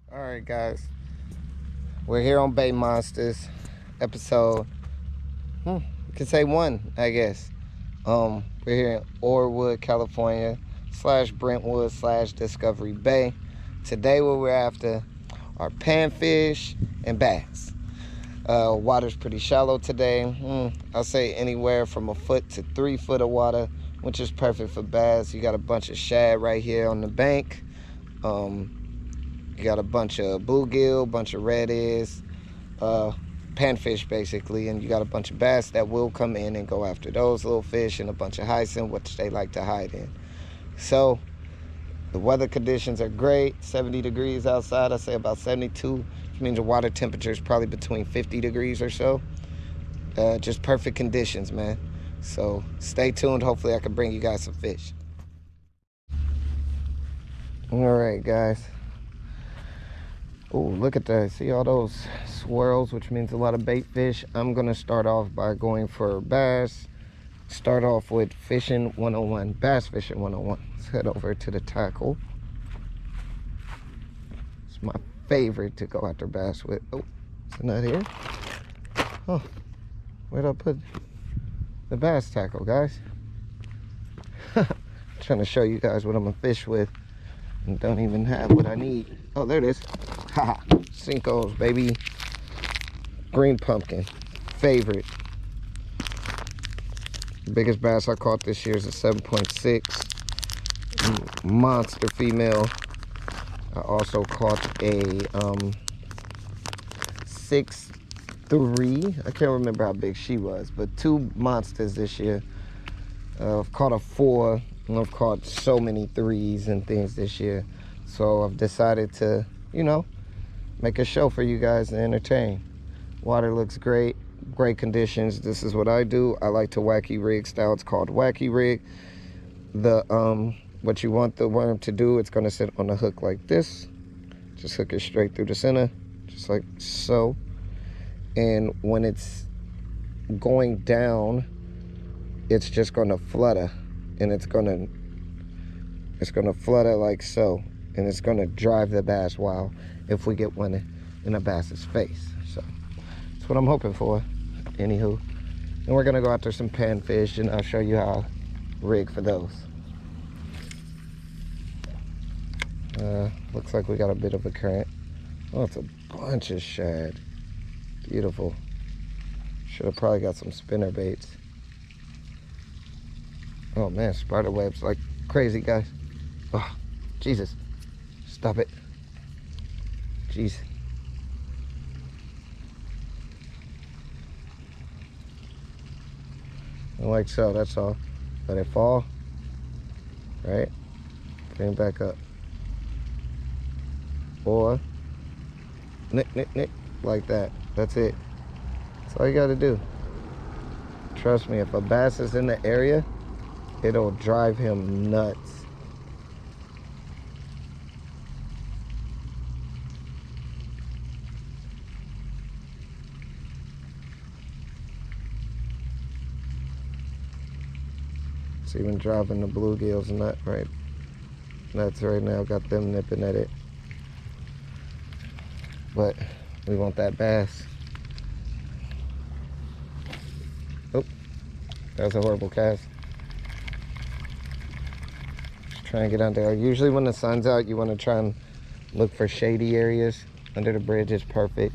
All right, guys, we're here on Bay Monsters, episode, you could say 1, I guess. We're here in Orwood, California, / Brentwood / Discovery Bay. Today, what we're after are panfish and bass. Water's pretty shallow today. I'll say anywhere from a foot to 3 foot of water, which is perfect for bass. You got a bunch of shad right here on the bank. You got a bunch of bluegill, bunch of redheads, panfish basically, and you got a bunch of bass that will come in and go after those little fish, and a bunch of hyacinth, which they like to hide in. So the weather conditions are great. 70 degrees outside. I say about 72, which means the water temperature is probably between 50 degrees or so. Just perfect conditions, man. So stay tuned. Hopefully I can bring you guys some fish. All right, guys. Oh, look at that. See all those swirls, which means a lot of bait fish. I'm going to start off by going for bass. Start off with fishing 101, bass fishing 101. Let's head over to the tackle. It's my favorite to go after bass with. Oh, is it not here? Oh, where'd I put the bass tackle, guys? Trying to show you guys what I'm going to fish with and don't even have what I need. Oh, there it is. Haha, Cinco's, baby. Green pumpkin, favorite. The biggest bass I caught this year is a 7.6 monster female. I also caught a 6.3. I can't remember how big she was, but 2 monsters this year. I've caught a 4, and I've caught so many 3s and things this year. So I've decided to, you know, make a show for you guys to entertain. Water looks great, great conditions. This is what I do. I like to wacky rig style. It's called wacky rig. The what you want the worm to do, it's gonna sit on a hook like this. Just hook it straight through the center, just like so. And when it's going down, it's just gonna flutter, and it's gonna flutter like so, and it's gonna drive the bass wild if we get one in a bass's face. So that's what I'm hoping for. Anywho, and we're gonna go after some panfish, and I'll show you how I rig for those. Looks like we got a bit of a current. Oh, it's a bunch of shad. Beautiful. Should have probably got some spinner baits. Oh man, spider webs like crazy, guys. Oh, Jesus. Stop it. Jeez. Like so, that's all. Let it fall. Right? Bring it back up. Or nick, like that. That's it. That's all you gotta do. Trust me, if a bass is in the area, it'll drive him nuts. It's even driving the bluegills nuts right now. Got them nipping at it. But we want that bass. Oh, that was a horrible cast. Just try and get under there. Usually when the sun's out, you want to try and look for shady areas. Under the bridge is perfect.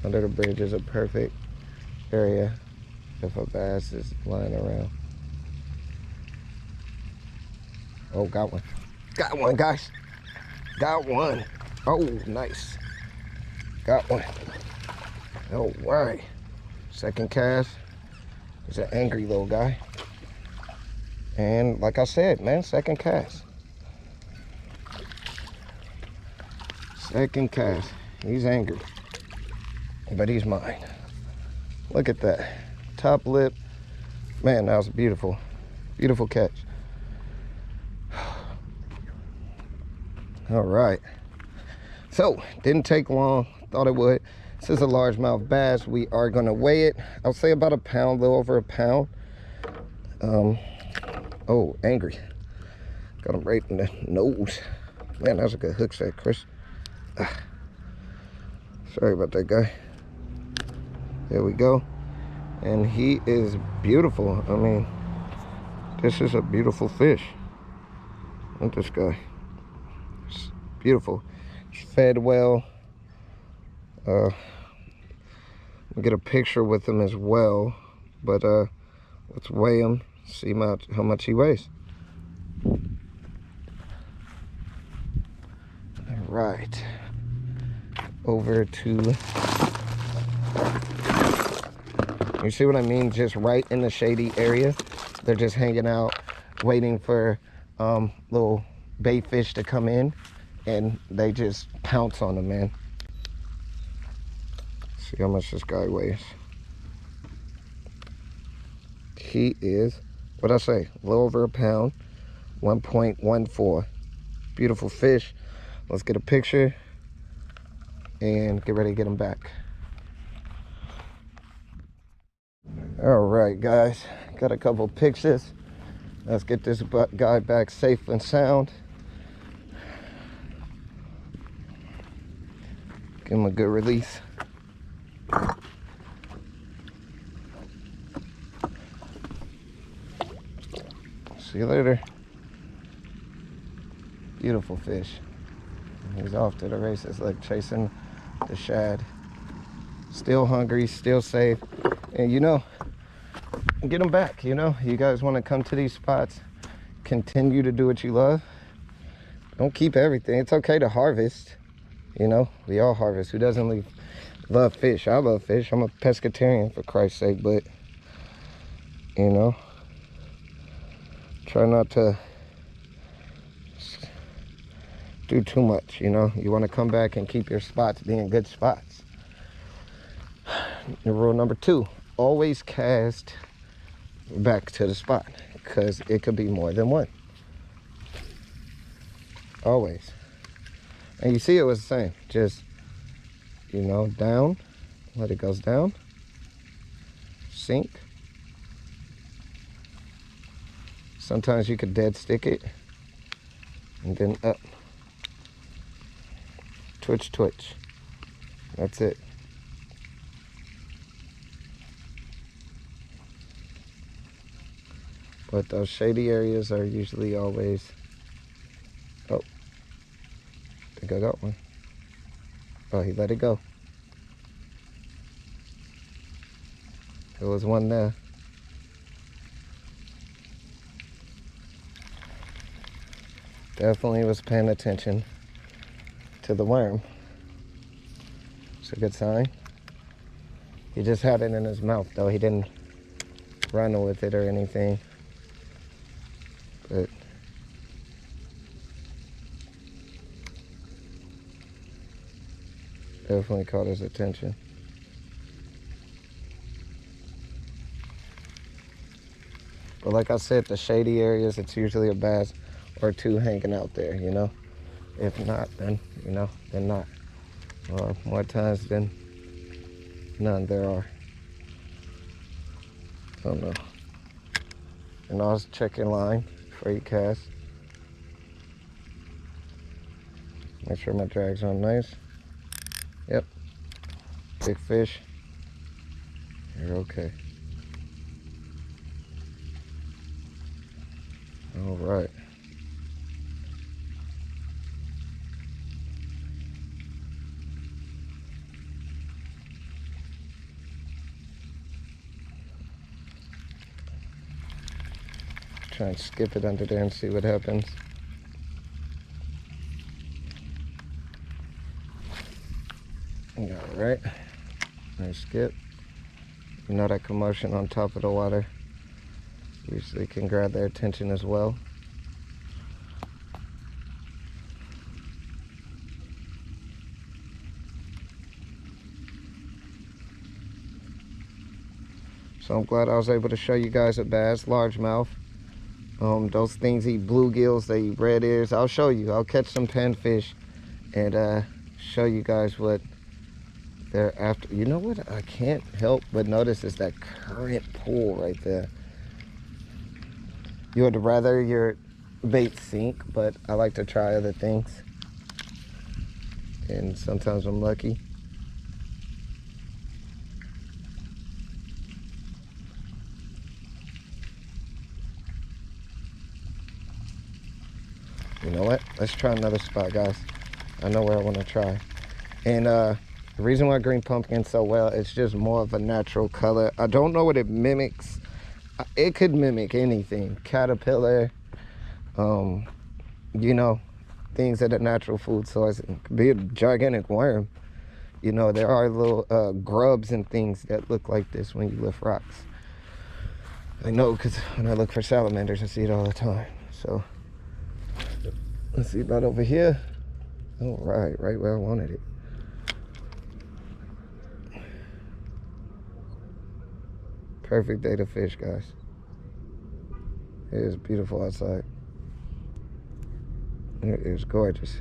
Under the bridge is a perfect area if a bass is lying around. Oh, got one. Got one, guys. Got one. Oh, nice. Got one. All right. Second cast. It's an angry little guy. And like I said, man, second cast. Second cast. He's angry. But he's mine. Look at that. Top lip. Man, that was beautiful. Beautiful catch. All right. So, didn't take long. Thought it would. This is a largemouth bass. We are going to weigh it. I'll say about a pound, a little over a pound. Oh, angry. Got him right in the nose. Man, that's a good hook set, Chris. Sorry about that, guy. There we go. And he is beautiful. I mean, this is a beautiful fish. Look at this guy. It's beautiful. It's fed well. We'll get a picture with him as well. But let's weigh him, see how much he weighs. All right. Over to... You see what I mean? Just right in the shady area. They're just hanging out, waiting for little bait fish to come in, and they just pounce on them, man. See how much this guy weighs. He is, what'd I say? A little over a pound, 1.14. Beautiful fish. Let's get a picture and get ready to get him back. All right, guys, got a couple pictures. Let's get this guy back safe and sound. Give him a good release. See you later. Beautiful fish. He's off to the races, like chasing the shad. Still hungry, still safe. And you know, get them back, you know. You guys want to come to these spots, continue to do what you love. Don't keep everything. It's okay to harvest, you know. We all harvest. Who doesn't love fish? I love fish. I'm a pescatarian, for Christ's sake, but you know, try not to do too much, you know. You want to come back and keep your spots being good spots. Rule number 2, always cast back to the spot, because it could be more than one. Always. And you see it was the same. Just, you know, down, let it goes down, sink. Sometimes you could dead stick it, and then up. Twitch, twitch. That's it. But those shady areas are usually always... Oh, I think I got one. Oh, he let it go. There was one there. Definitely was paying attention to the worm. It's a good sign. He just had it in his mouth, though. He didn't run with it or anything. But definitely caught his attention. But like I said, the shady areas, it's usually a bass or 2 hanging out there, you know. If not, then, you know, then not. Or more times than none there are. I don't know. And always check your line before you cast. Make sure my drag's on nice. Yep. Big fish. You're okay. All right. Try and skip it under there and see what happens. All right, nice skip. You know that commotion on top of the water usually can grab their attention as well. So I'm glad I was able to show you guys a bass, largemouth. Those things eat bluegills, they eat red ears. I'll show you. I'll catch some panfish and show you guys what they're after. You know what I can't help but notice is that current pull right there. You would rather your bait sink, but I like to try other things. and sometimes I'm lucky. You know what? Let's try another spot, guys. I know where I want to try. And the reason why green pumpkin so well, it's just more of a natural color. I don't know what it mimics. It could mimic anything. Caterpillar, you know, things that are natural food source. It could be a gigantic worm. You know, there are little grubs and things that look like this when you lift rocks. I know, because when I look for salamanders, I see it all the time. So, let's see about over here. All right, right where I wanted it. Perfect day to fish, guys. It is beautiful outside. It is gorgeous.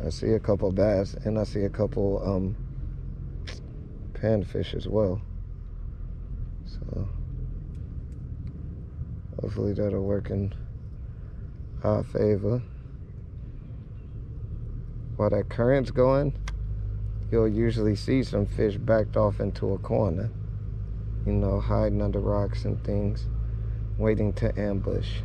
I see a couple bass, and I see a couple panfish as well. So hopefully that'll work in our favor. While that current's going, you'll usually see some fish backed off into a corner, you know, hiding under rocks and things, waiting to ambush.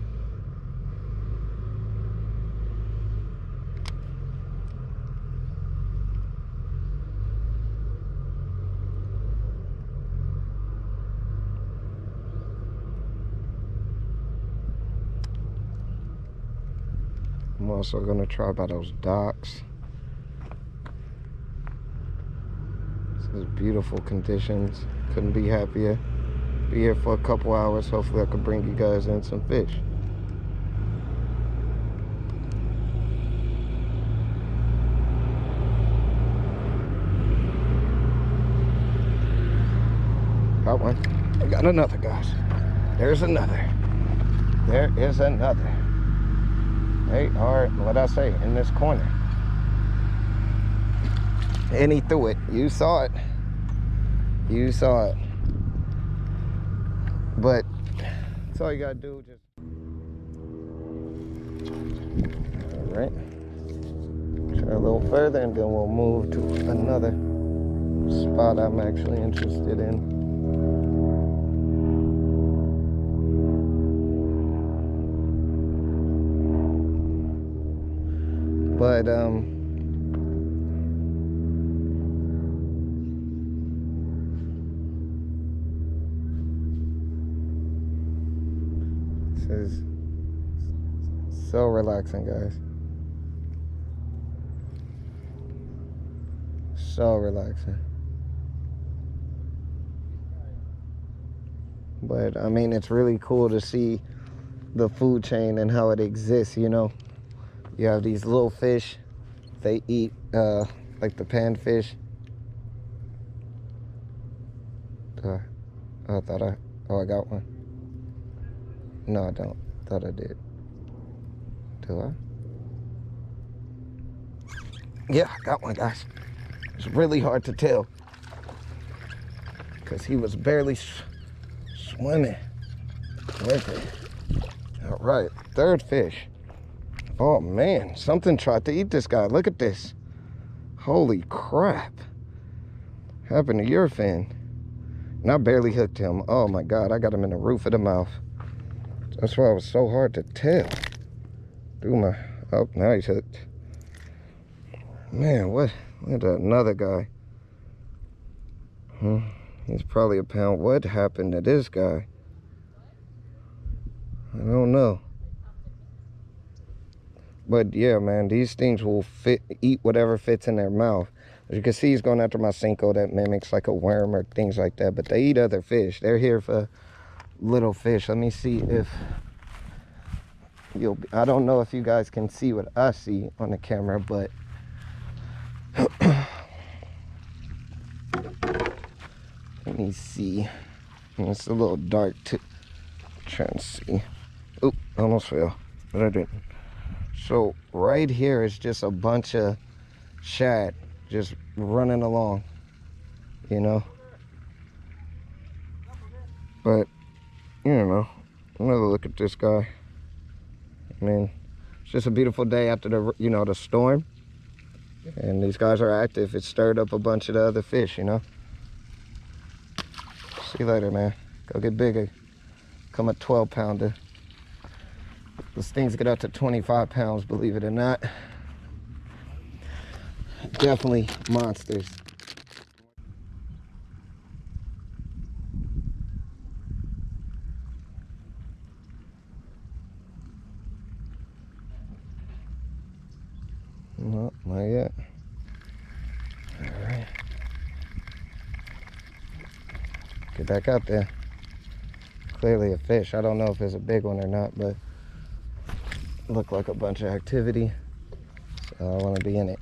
I'm also gonna try by those docks. This is beautiful conditions. Couldn't be happier. Be here for a couple hours. Hopefully I can bring you guys in some fish. Got one. I got another, guys. There's another. There is another. They are, what I say, in this corner. And he threw it. You saw it. You saw it. But that's all you gotta do. Just all right. Try a little further, and then we'll move to another spot I'm actually interested in. But this is so relaxing, guys. So relaxing. But I mean, it's really cool to see the food chain and how it exists, you know. You have these little fish, they eat like the panfish. I got one. No, I don't. Thought I did. Do I? Yeah, I got one, guys. It's really hard to tell because he was barely swimming with it. All right, third fish. Oh man, something tried to eat this guy. Look at this. Holy crap. Happened to your fin. And I barely hooked him. Oh my God, I got him in the roof of the mouth. That's why it was so hard to tell. Oh, now he's hooked. Man, what another guy. He's probably a pound. What happened to this guy? I don't know. But yeah, man, these things will eat whatever fits in their mouth. As you can see, he's going after my Cinco that mimics like a worm or things like that. But they eat other fish. They're here for little fish. Let me see if I don't know if you guys can see what I see on the camera, but let me see. It's a little dark to try and see. Oop, almost fell, but I didn't. So right here is just a bunch of shad just running along, you know. But, you know, another look at this guy. I mean, It's just a beautiful day after the, you know, the storm. And these guys are active. It stirred up a bunch of the other fish, you know. See you later, man. Go get bigger. Come a 12-pounder. Those things get up to 25 pounds, believe it or not. Definitely monsters. No, not yet. All right. Get back out there. Clearly a fish. I don't know if it's a big one or not, but it looked like a bunch of activity. So I want to be in it.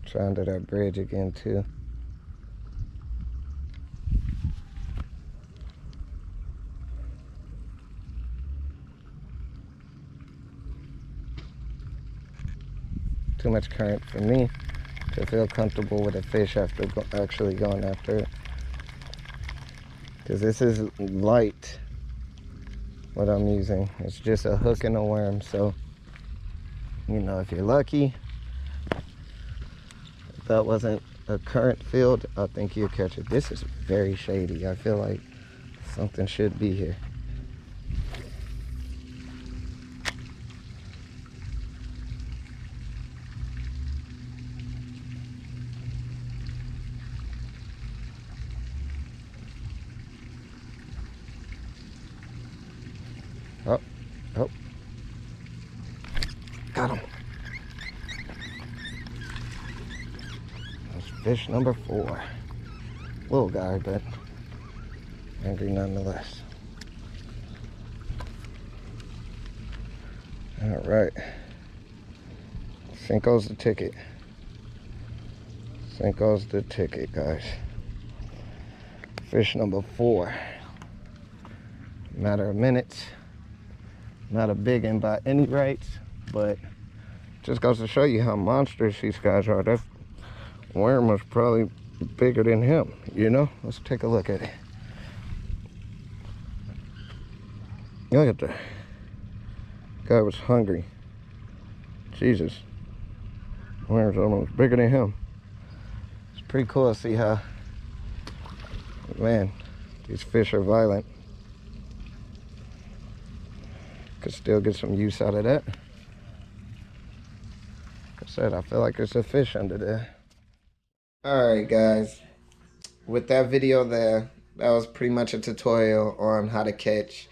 Try under that bridge again too. Too much current for me to feel comfortable with a fish after actually going after it. Because this is light, what I'm using. It's just a hook and a worm. So, you know, if you're lucky, if that wasn't a current field, I think you'll catch it. This is very shady. I feel like something should be here. Oh, oh. Got him. That's fish number 4. Little guy, but angry nonetheless. All right. Cinco's the ticket. Cinco's the ticket, guys. Fish number 4. Matter of minutes. Not a big one by any rights, but just goes to show you how monstrous these guys are. That worm was probably bigger than him, you know? Let's take a look at it. Look at that. Guy was hungry. Jesus. Worm's almost bigger than him. It's pretty cool to see how, man, these fish are violent. Could still get some use out of that. Like I said, I feel like there's a fish under there. Alright guys, with that video there, that was pretty much a tutorial on how to catch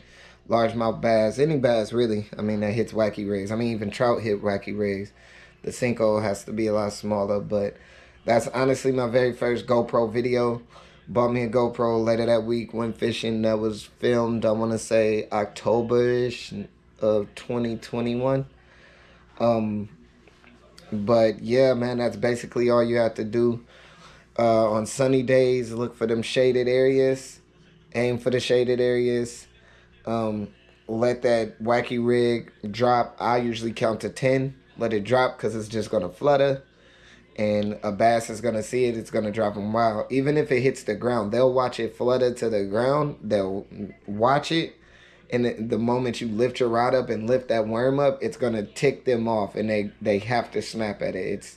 largemouth bass, any bass really. I mean, that hits wacky rigs. I mean, even trout hit wacky rigs. The Cinco has to be a lot smaller, but that's honestly my very first GoPro video. Bought me a GoPro later that week, went fishing. That was filmed, I want to say, October-ish of 2021. But yeah, man, that's basically all you have to do. On sunny days, look for them shaded areas. Aim for the shaded areas. Let that wacky rig drop. I usually count to 10. Let it drop because it's just going to flutter. And a bass is going to see it. It's going to drop them wild. Even if it hits the ground, they'll watch it flutter to the ground. They'll watch it. And the moment you lift your rod up and lift that worm up, it's going to tick them off. And they have to snap at it.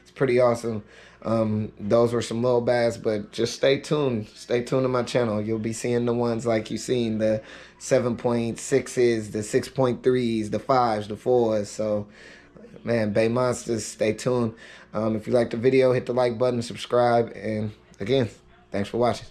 It's pretty awesome. Those were some little bass, but just stay tuned. Stay tuned to my channel. You'll be seeing the ones like you've seen, the 7.6s, the 6.3s, the 5s, the 4s. So, man, Bay Monsters, stay tuned. If you liked the video, hit the like button, subscribe, and again, thanks for watching.